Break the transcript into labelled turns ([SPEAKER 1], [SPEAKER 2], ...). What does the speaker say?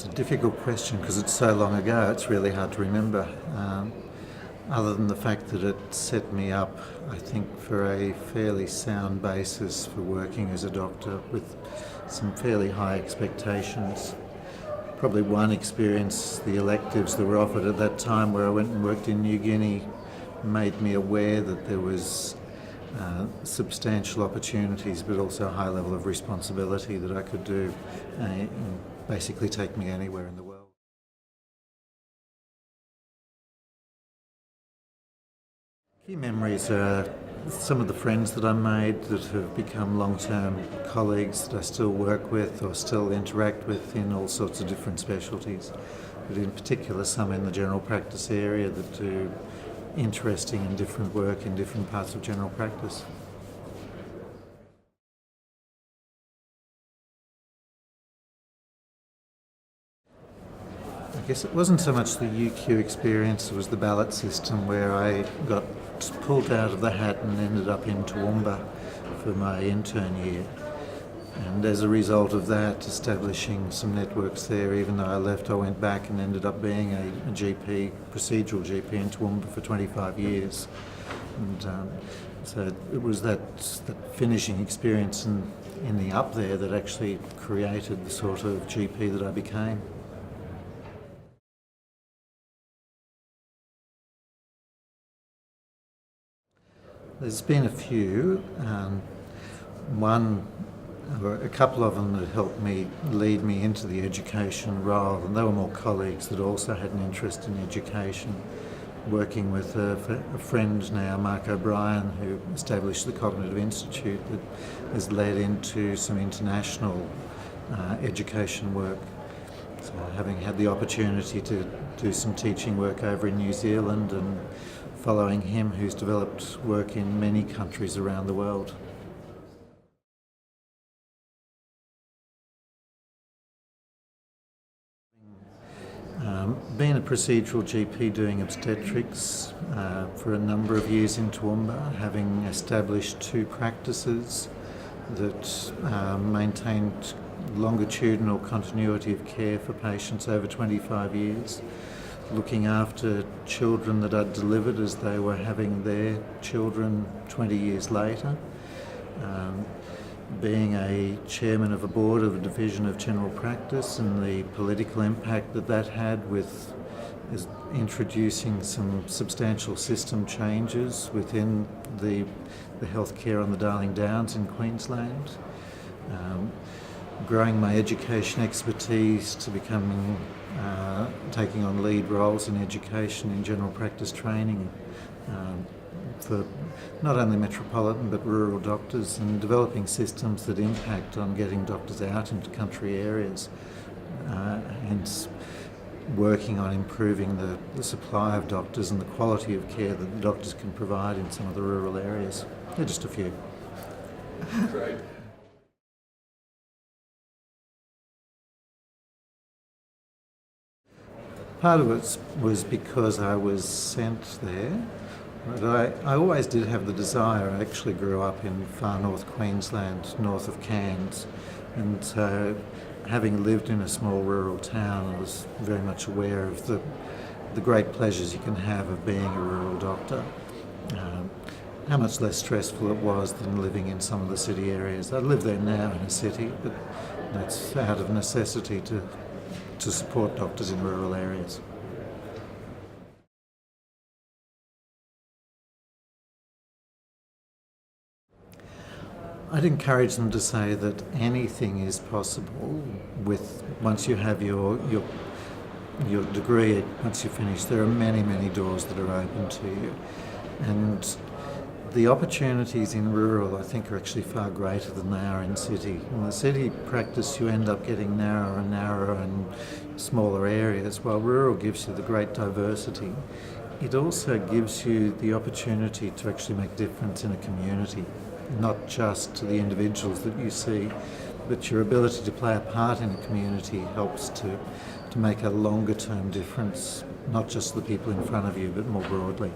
[SPEAKER 1] It's a difficult question because it's so long ago, it's really hard to remember. Other than the fact that it set me up, I think, for a fairly sound basis for working as a doctor with some fairly high expectations. Probably one experience, the electives that were offered at that time where I went and worked in New Guinea, made me aware that there was substantial opportunities but also a high level of responsibility that I could do and basically take me anywhere in the world. Key memories are some of the friends that I made that have become long-term colleagues that I still work with or still interact with in all sorts of different specialties, but in particular some in the general practice area that do interesting and different work in different parts of general practice. I guess it wasn't so much the UQ experience, it was the ballot system where I got pulled out of the hat and ended up in Toowoomba for my intern year. And as a result of that, establishing some networks there, even though I left, I went back and ended up being a GP, procedural GP in Toowoomba for 25 years. And so it was that finishing experience and ending up there that actually created the sort of GP that I became. There's been a few. A couple of them that helped me lead me into the education role, and they were more colleagues that also had an interest in education. Working with a friend now, Mark O'Brien, who established the Cognitive Institute that has led into some international education work. So having had the opportunity to do some teaching work over in New Zealand and following him, who's developed work in many countries around the world. Being a procedural GP doing obstetrics for a number of years in Toowoomba, having established 2 practices that maintained longitudinal continuity of care for patients over 25 years, looking after children that I'd delivered as they were having their children 20 years later, being a chairman of a board of a division of general practice and the political impact that had with introducing some substantial system changes within the healthcare on the Darling Downs in Queensland, growing my education expertise to becoming taking on lead roles in education in general practice training for not only metropolitan but rural doctors, and developing systems that impact on getting doctors out into country areas, and working on improving the supply of doctors and the quality of care that the doctors can provide in some of the rural areas. They're just a few.
[SPEAKER 2] Great.
[SPEAKER 1] Part of it was because I was sent there, but I always did have the desire. I actually grew up in far north Queensland, north of Cairns, and so having lived in a small rural town, I was very much aware of the great pleasures you can have of being a rural doctor. How much less stressful it was than living in some of the city areas. I live there now in a city, but that's out of necessity to support doctors in rural areas. I'd encourage them to say that anything is possible once you have your degree, once you finish. There are many, many doors that are open to you. And the opportunities in rural, I think, are actually far greater than they are in city. In the city practice, you end up getting narrower and narrower and smaller areas, while rural gives you the great diversity. It also gives you the opportunity to actually make a difference in a community, not just to the individuals that you see, but your ability to play a part in a community helps to make a longer term difference, not just the people in front of you, but more broadly.